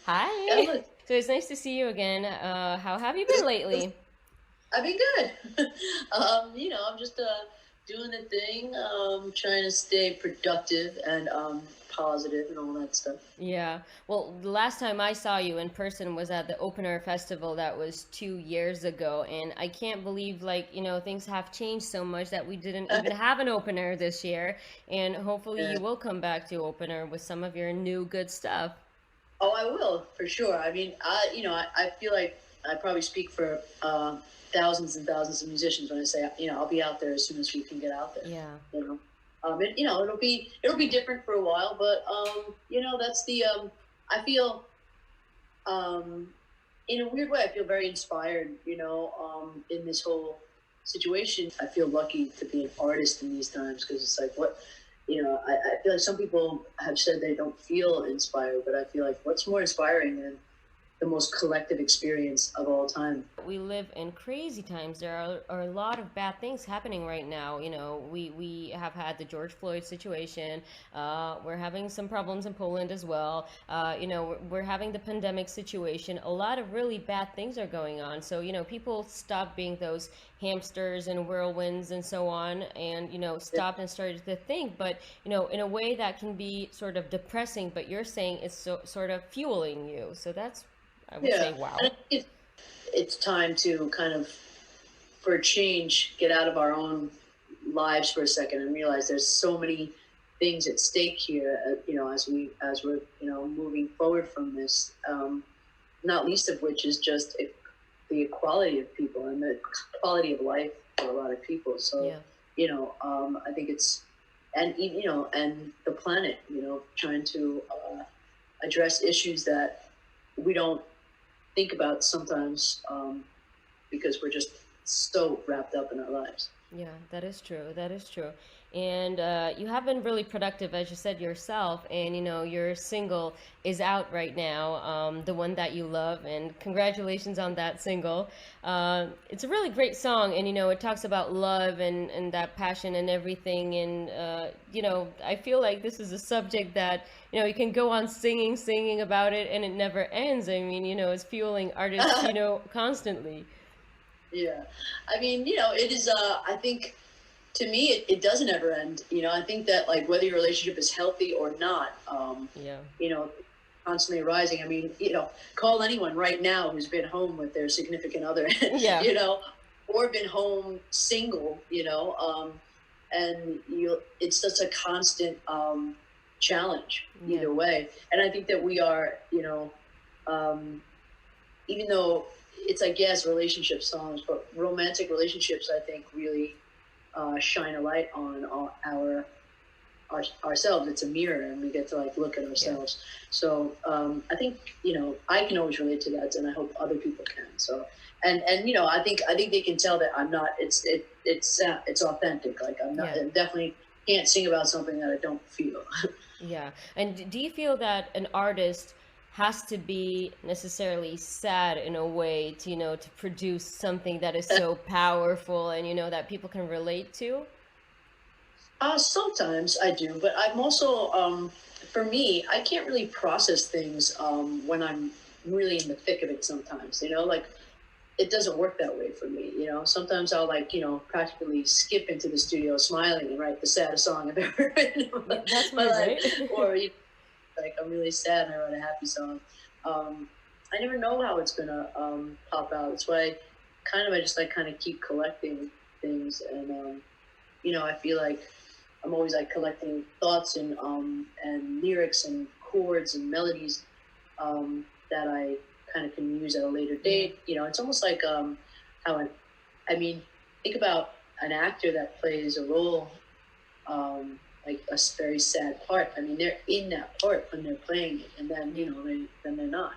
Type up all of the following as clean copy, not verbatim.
Yeah, Hi. look, So it's nice to see you again. How have you been lately? I've been good. I'm just doing the thing, trying to stay productive and positive and all that stuff. Yeah. Well, the last time I saw you in person was at the Opener Festival that was 2 years ago, and I can't believe things have changed so much that we didn't even have an opener this year. And hopefully Yeah. you will come back to Opener with some of your new good stuff. Oh, I will for sure. I mean, I feel like I probably speak for thousands and thousands of musicians when I say, I'll be out there as soon as we can get out there. Yeah. You know, it'll be different for a while, but that's the I feel in a weird way, I feel very inspired, in this whole situation. I feel lucky to be an artist in these times because it's like, I feel like some people have said they don't feel inspired, but I feel like what's more inspiring than the most collective experience of all time? We live in crazy times. There are a lot of bad things happening right now. We have had the George Floyd situation. We're having some problems in Poland as well. We're having the pandemic situation. A lot of really bad things are going on. So, people stop being those hamsters and whirlwinds and so on, and, stopped and started to think, but, in a way that can be sort of depressing, but you're saying it's sort of fueling you. So that's, I would say, Yeah, and wow. it's time to kind of, for a change, get out of our own lives for a second and realize there's so many things at stake here. As we're moving forward from this, not least of which is just the equality of people and the quality of life for a lot of people. So, Yeah. I think it's and the planet, trying to address issues that we don't think about sometimes because we're just so wrapped up in our lives. Yeah, that is true. That is true. And you have been really productive, as you said yourself. And your single is out right now, the one that you love. And congratulations on that single. It's a really great song, and it talks about love and that passion and everything. And I feel like this is a subject that you can go on singing about it, and it never ends. I mean, it's fueling artists, constantly. Yeah, I mean, it is. I think to me, it doesn't ever end. I think that like whether your relationship is healthy or not, Yeah. you know, constantly arising. I mean, call anyone right now who's been home with their significant other, Yeah. you know, or been home single, and it's such a constant challenge Yeah. either way. And I think that we are, um, even though it's like yes, relationship songs, but romantic relationships, I think, really shine a light on ourselves. It's a mirror, and we get to like look at Yeah. ourselves. So I think I can always relate to that, and I hope other people can. So and I think they can tell that I'm not. It's authentic. Like I'm not. Yeah. I definitely can't sing about something that I don't feel. Yeah. And do you feel that an artist has to be necessarily sad in a way to, to produce something that is so powerful and, that people can relate to? Sometimes I do, but I'm also, for me, I can't really process things when I'm really in the thick of it sometimes, like it doesn't work that way for me, Sometimes I'll like, practically skip into the studio smiling and write the saddest song I've ever written in Yeah, that's my me, life. right? Or, like I'm really sad and I write a happy song. I never know how it's gonna pop out. That's why I just like kind of keep collecting things and, I feel like I'm always like collecting thoughts and lyrics and chords and melodies that I kind of can use at a later Yeah. date. It's almost like how I mean, think about an actor that plays a role like a very sad part. I mean, they're in that part when they're playing it, and then Yeah. then they're not.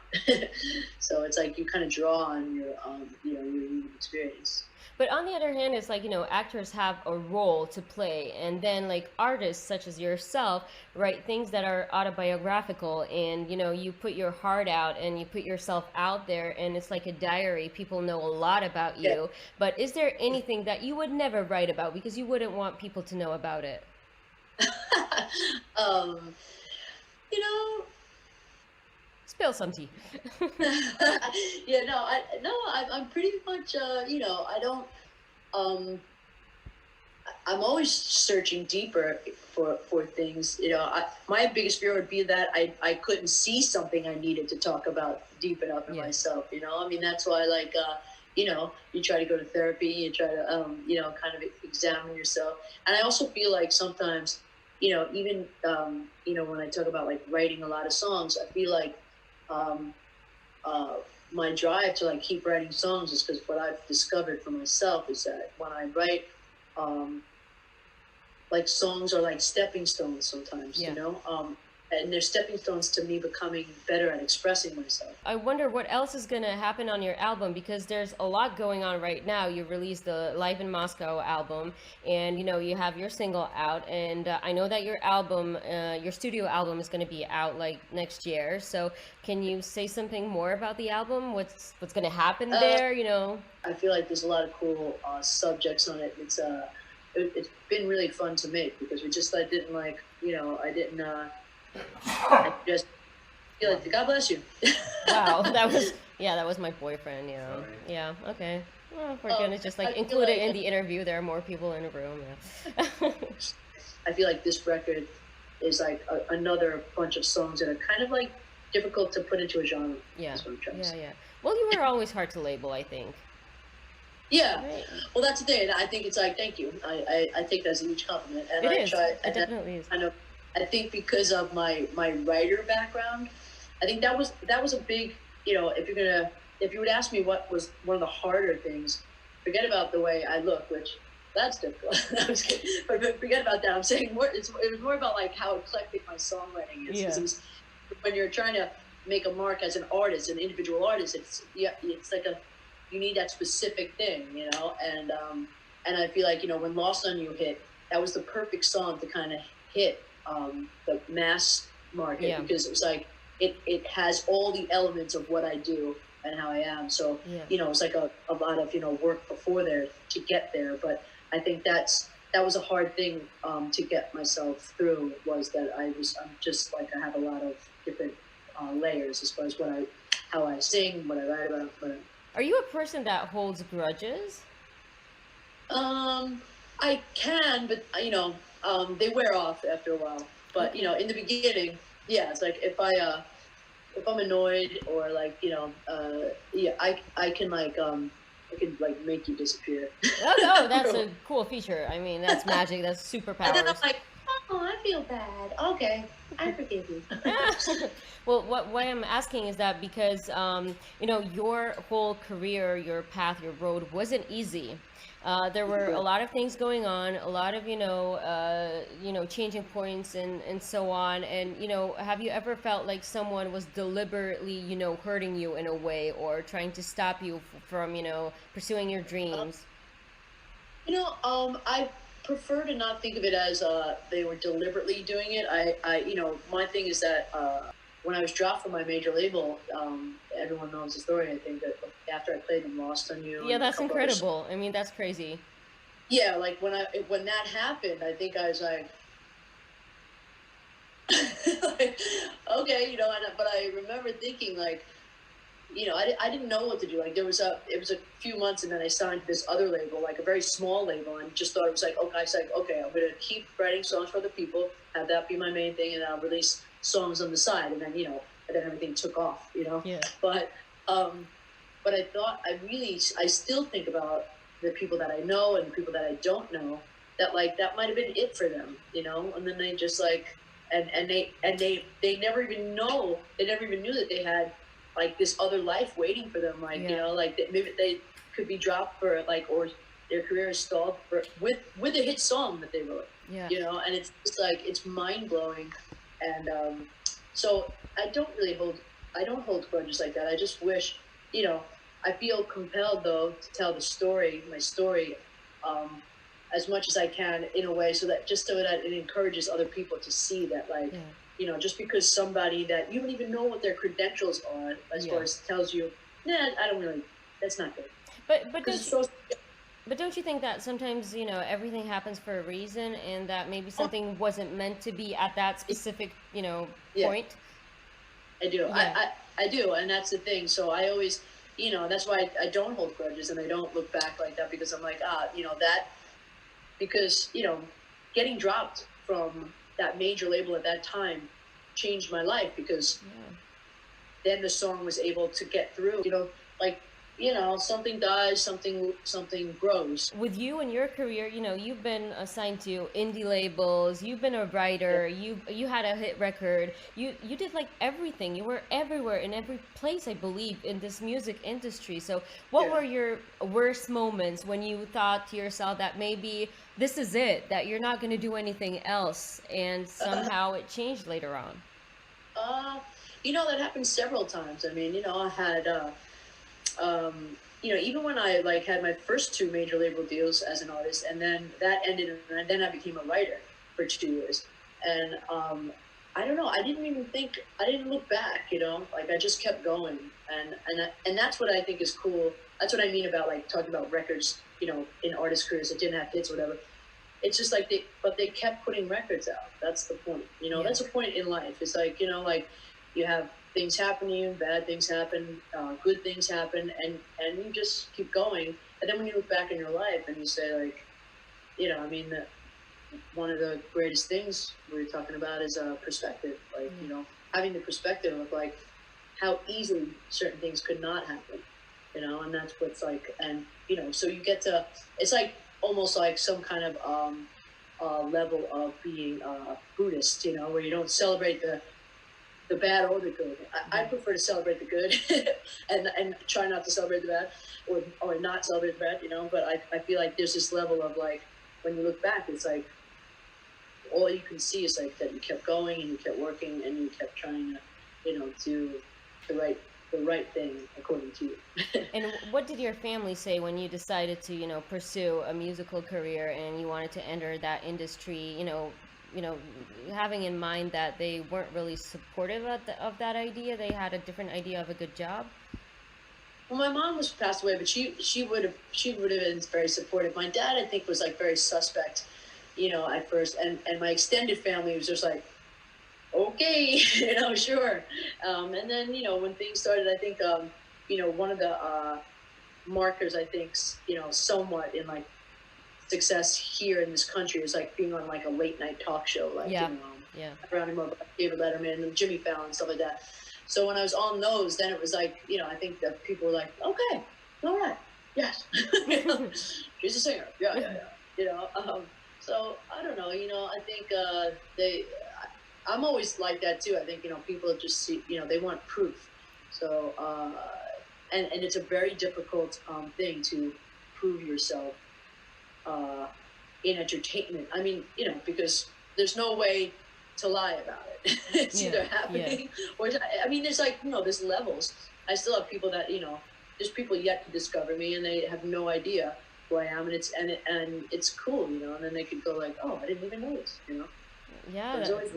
So it's like you kind of draw on your human experience. But on the other hand, it's like, actors have a role to play. And then, like, artists such as yourself write things that are autobiographical. And, you put your heart out and you put yourself out there. And it's like a diary. People know a lot about Yeah. you. But is there anything that you would never write about because you wouldn't want people to know about it? um, you know, Spill some tea. Yeah, I'm pretty much, I don't, um, I'm always searching deeper for things. My biggest fear would be that I couldn't see something I needed to talk about deep enough in myself. I mean, that's why, like, you try to go to therapy, you try to, kind of examine yourself. And I also feel like sometimes, even, when I talk about like writing a lot of songs, I feel like, um, my drive to like keep writing songs is because what I've discovered for myself is that when I write, um, like songs are like stepping stones sometimes, and they're stepping stones to me becoming better at expressing myself. I wonder what else is going to happen on your album, because there's a lot going on right now. You released the Live in Moscow album, and you have your single out, and I know that your studio album is going to be out like next year. So can you say something more about the album? What's going to happen there? I feel like there's a lot of cool subjects on it. It's been really fun to make because I just feel like God bless you. Wow, that was my boyfriend. Sorry. Yeah, okay. Well, we're gonna just like include it in the interview. There are more people in the room. Yeah. I feel like this record is like another bunch of songs that are kind of like difficult to put into a genre. Yeah, That's what I'm trying to say. yeah. Well, you were always hard to label, I think. Yeah. Right. Well, that's the thing. I think it's like, thank you. I take that as a huge compliment. And It I is. try. It definitely is. I think because of my writer background, I think that was a big, if you would ask me what was one of the harder things, forget about the way I look, which that's difficult. I was kidding. But forget about that. I'm saying it was more about like how eclectic my songwriting is. 'Cause when you're trying to make a mark as an artist, an individual artist, it's like you need that specific thing, and I feel like, when Lost on You hit, that was the perfect song to kind of hit the mass market, because it was like, it has all the elements of what I do and how I am. So, it was like a lot of, work before there to get there. But I think that was a hard thing to get myself through, was that I'm just like, I have a lot of different layers as far as how I sing, what I write about, Are you a person that holds grudges? I can, but they wear off after a while. But in the beginning, it's like if I'm annoyed or like I can make you disappear. Oh no, that's a cool feature. I mean, that's magic. That's superpowers. And then I'm like, oh, I feel bad. Okay, I forgive you. Well, what I'm asking is that because your whole career, your path, your road wasn't easy. There were a lot of things going on, a lot of changing points and so on. And have you ever felt like someone was deliberately hurting you in a way, or trying to stop you from pursuing your dreams? I prefer to not think of it as they were deliberately doing it. My thing is that when I was dropped from my major label, everyone knows the story. I think that after I played them Lost on You. Yeah, that's incredible. I mean, that's crazy. Yeah, like when that happened, I think I was like, okay, but I remember thinking like, I didn't know what to do. Like it was a few months, and then I signed this other label, like a very small label, and just thought it was like, okay, I'm gonna keep writing songs for other people, have that be my main thing, and I'll release songs on the side, and then and then everything took off, Yeah. But I thought I still think about the people that I know and the people that I don't know, that like that might have been it for them, and then they just like and they never even knew that they had like this other life waiting for them, like maybe they could be dropped for like, or their career is stalled with a hit song that they wrote. Yeah. And it's just like, it's mind blowing. And so I don't hold grudges like that. I just wish, I feel compelled though to tell my story, as much as I can in a way so that it encourages other people to see that like, just because somebody that you don't even know what their credentials are as far as tells you, that's not good. But don't you think that sometimes, everything happens for a reason, and that maybe something wasn't meant to be at that specific, point? I do. Yeah. I do, and that's the thing. So I always, that's why I don't hold grudges and I don't look back like that, because I'm like, that, because, getting dropped from that major label at that time changed my life, because Yeah. then the song was able to get through, like, something dies, something grows. With you and your career, you've been assigned to indie labels, you've been a writer, you had a hit record, you did like everything. You were everywhere in every place, I believe, in this music industry. So what Yeah. were your worst moments when you thought to yourself that maybe this is it, that you're not going to do anything else, and somehow it changed later on? Uh, that happened several times. I mean, I had, even when I like had my first two major label deals as an artist, and then that ended, and then I became a writer for 2 years. And I don't know, I didn't look back, like I just kept going, and that's what I think is cool. That's what I mean about like talking about records, in artist careers that didn't have hits or whatever. It's just like they kept putting records out. That's the point. Yeah. That's a point in life. It's like, like you have things happen to you, bad things happen, good things happen, and you just keep going. And then when you look back in your life and you say like, I mean, one of the greatest things we're talking about is perspective. Like, having the perspective of like how easily certain things could not happen, and that's what's like, and, so you get to, it's like almost like some kind of level of being Buddhist, where you don't celebrate the bad or the good. I prefer to celebrate the good and try not to celebrate the bad, or not celebrate the bad, but I feel like there's this level of like, when you look back, it's like, all you can see is like that you kept going and you kept working and you kept trying to, do the right thing according to you. And what did your family say when you decided to, pursue a musical career and you wanted to enter that industry, having in mind that they weren't really supportive of that idea? They had a different idea of a good job? Well, my mom was passed away, but she would have been very supportive. My dad, I think, was like very suspect, at first, and my extended family was just like, okay, sure. And then, when things started, I think, one of the markers, I think, somewhat in like success here in this country is like being on like a late night talk show, like, Yeah. Yeah. around David Letterman and Jimmy Fallon, stuff like that. So when I was on those, then it was like, I think that people were like, okay, all right, yes, she's a singer, yeah. So I don't know, I think I'm always like that too. I think, people just see, they want proof. So, and it's a very difficult thing to prove yourself in entertainment. I mean, because there's no way to lie about it. It's either happening or I mean, there's like, there's levels. I still have people that, there's people yet to discover me and they have no idea who I am, and it's cool, and then they could go like, oh, I didn't even notice, Yeah, There's always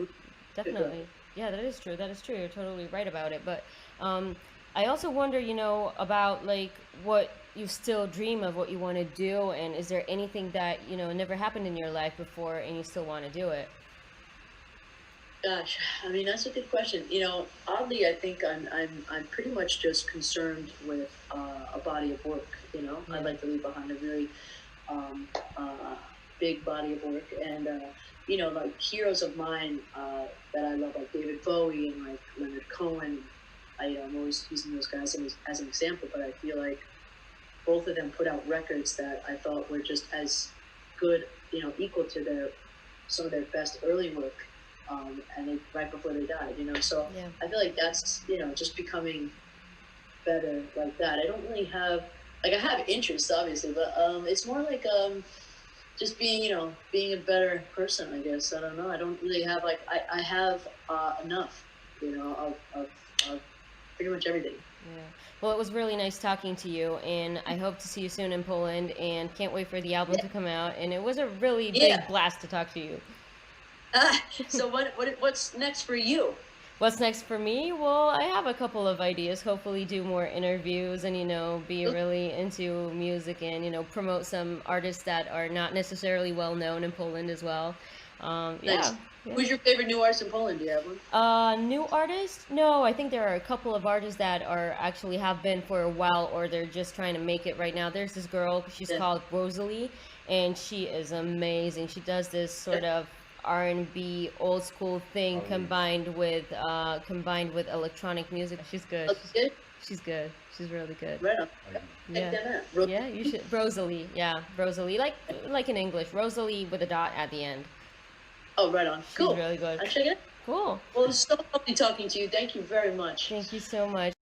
definitely. Yeah, that is true. That is true. You're totally right about it. But I also wonder, about like what you still dream of, what you want to do, and is there anything that, never happened in your life before and you still want to do it? Gosh, I mean, that's a good question. Oddly, I think I'm pretty much just concerned with a body of work. Yeah. I'd like to leave behind a really big body of work, and like heroes of mine that I love, like David Bowie and like Leonard Cohen. I'm always using those guys as an example, but I feel like both of them put out records that I thought were just as good, equal to some of their best early work. And right before they died, so Yeah. I feel like that's, just becoming better like that. I don't really have, like, I have interests obviously, but it's more like just being a better person, I guess. I don't know. I don't really have like, I have enough, of pretty much everything. Yeah. Well, it was really nice talking to you, and I hope to see you soon in Poland, and can't wait for the album to come out. And it was a really big blast to talk to you. So what's next for you? What's next for me? Well, I have a couple of ideas. Hopefully, do more interviews and, be really into music and, promote some artists that are not necessarily well known in Poland as well. Nice. Yeah. Who's your favorite new artist in Poland? Do you have one? New artists? No, I think there are a couple of artists that are actually have been for a while, or they're just trying to make it right now. There's this girl, she's called Rosalie, and she is amazing. She does this sort of R&B old school thing combined with electronic music. She's good. Good? She's good. She's really good. Right on. Yeah. Yeah, you should. Rosalie. Yeah, Rosalie. Like in English, Rosalie with a dot at the end. Oh, right on. Cool. She's really good. Actually, yeah. Cool. Well, it's so lovely talking to you. Thank you very much. Thank you so much.